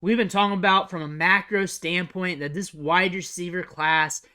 we've been talking about from a macro standpoint that this wide receiver class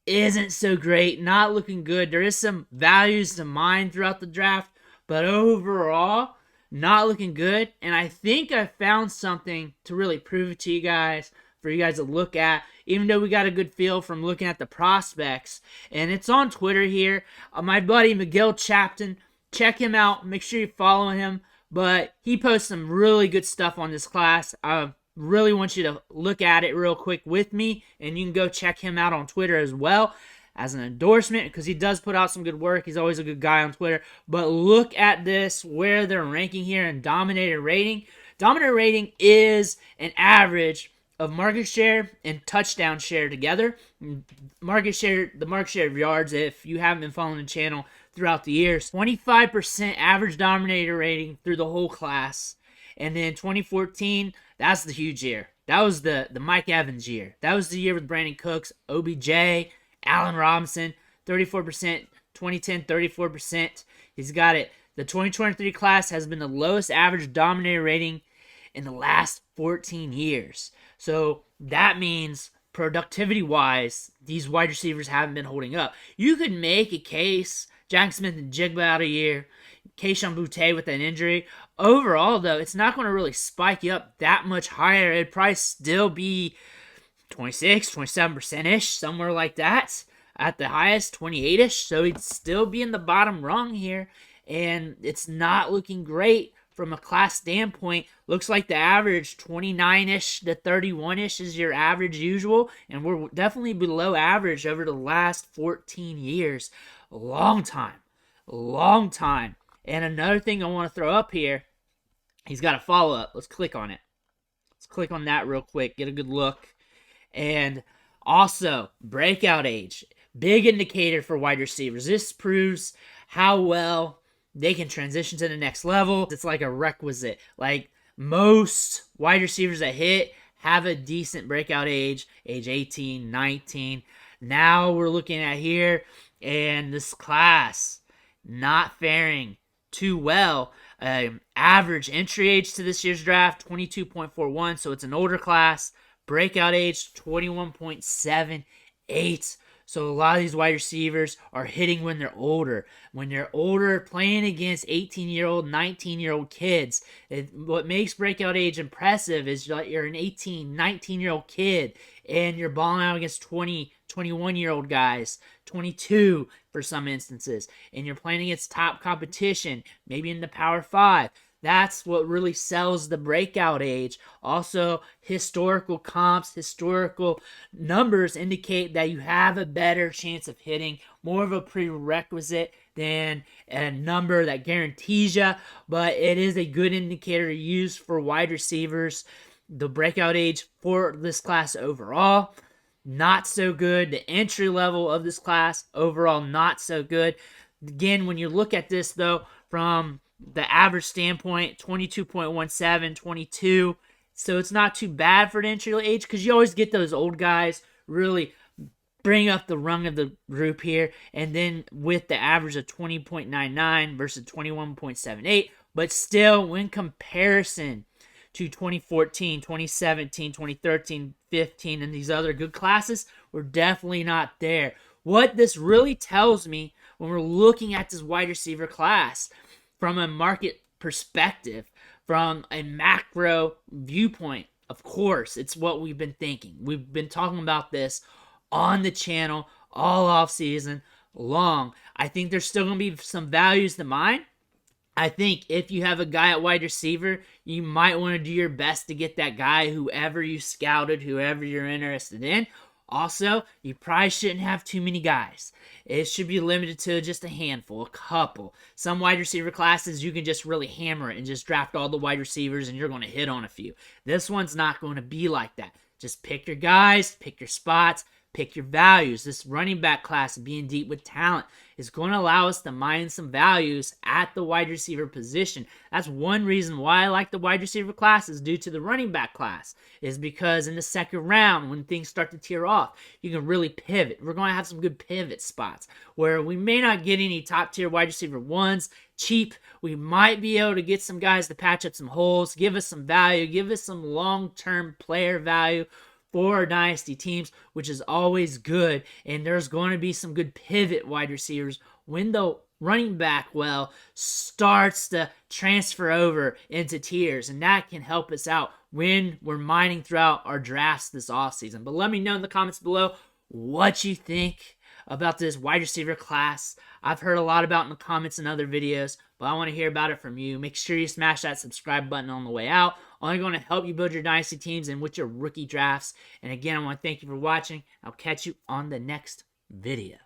isn't so great, not looking good. There is some values to mine throughout the draft, but overall, not looking good. And I think I found something to really prove it to you guys, for you guys to look at, even though we got a good feel from looking at the prospects. And it's on Twitter here. My buddy Miguel Chapton, check him out. Make sure you follow him. But he posts some really good stuff on this class. I really want you to look at it real quick with me, and you can go check him out on Twitter as well as an endorsement, because he does put out some good work. He's always a good guy on Twitter. But look at this, where they're ranking here in dominator rating. Dominator rating is an average of market share and touchdown share together. The market share of yards, if you haven't been following the channel throughout the years, 25% average dominator rating through the whole class. And then 2014, that's the huge year. That was the Mike Evans year. That was the year with Brandon Cooks, OBJ, Allen Robinson, 34%, 2010, 34%. He's got it. The 2023 class has been the lowest average dominator rating in the last 14 years. So that means productivity-wise, these wide receivers haven't been holding up. You could make a case, Jack Smith and Jigba out a year, Keishon Butte with an injury. Overall, though, it's not going to really spike you up that much higher. It'd probably still be 26, 27%-ish, somewhere like that. At the highest, 28-ish. So he'd still be in the bottom rung here. And it's not looking great from a class standpoint. Looks like the average 29-ish to 31-ish is your average usual. And we're definitely below average over the last 14 years. A long time. A long time. And another thing I want to throw up here, he's got a follow-up. Let's click on it. Let's click on that real quick. Get a good look. And also, breakout age. Big indicator for wide receivers. This proves how well they can transition to the next level. It's like a requisite. Like, most wide receivers that hit have a decent breakout age 18, 19. Now we're looking at here, and this class not faring too well. Average entry age to this year's draft, 22.41, so it's an older class. Breakout age, 21.78. So a lot of these wide receivers are hitting when they're older. When they're older, playing against 18-year-old, 19-year-old kids. What makes breakout age impressive is you're an 18, 19-year-old kid, and you're balling out against 20, 21-year-old guys, 22 for some instances, and you're playing against top competition, maybe in the Power 5. That's what really sells the breakout age. Also, historical comps, historical numbers indicate that you have a better chance of hitting, more of a prerequisite than a number that guarantees you, but it is a good indicator to use for wide receivers. The breakout age for this class overall, not so good. The entry level of this class overall, not so good. Again, when you look at this, though, from the average standpoint, 22.17, 22. So it's not too bad for the entry age, because you always get those old guys really bring up the rung of the group here. And then with the average of 20.99 versus 21.78. But still, when comparison to 2014, 2017, 2013, 15, and these other good classes, we're definitely not there. What this really tells me when we're looking at this wide receiver class from a market perspective, from a macro viewpoint, of course, it's what we've been thinking. We've been talking about this on the channel all off season long. I think there's still going to be some values to mine. I think if you have a guy at wide receiver, you might want to do your best to get that guy, whoever you scouted, whoever you're interested in. Also, you probably shouldn't have too many guys. It should be limited to just a handful, a couple. Some wide receiver classes, you can just really hammer it and just draft all the wide receivers and you're going to hit on a few. This one's not going to be like that. Just pick your guys, pick your spots, pick your values. This running back class, being deep with talent, is going to allow us to mine some values at the wide receiver position. That's one reason why I like the wide receiver class, is due to the running back class, is because in the second round, when things start to tear off, you can really pivot. We're going to have some good pivot spots where we may not get any top tier wide receiver ones cheap. We might be able to get some guys to patch up some holes, give us some value, give us some long-term player value for our dynasty teams, which is always good. And there's going to be some good pivot wide receivers when the running back starts to transfer over into tiers, and that can help us out when we're mining throughout our drafts this offseason. But let me know in the comments below what you think about this wide receiver class. I've heard a lot about it in the comments and other videos, but I want to hear about it from you. Make sure you smash that subscribe button on the way out. Only going to help you build your dynasty teams and with your rookie drafts. And again, I want to thank you for watching. I'll catch you on the next video.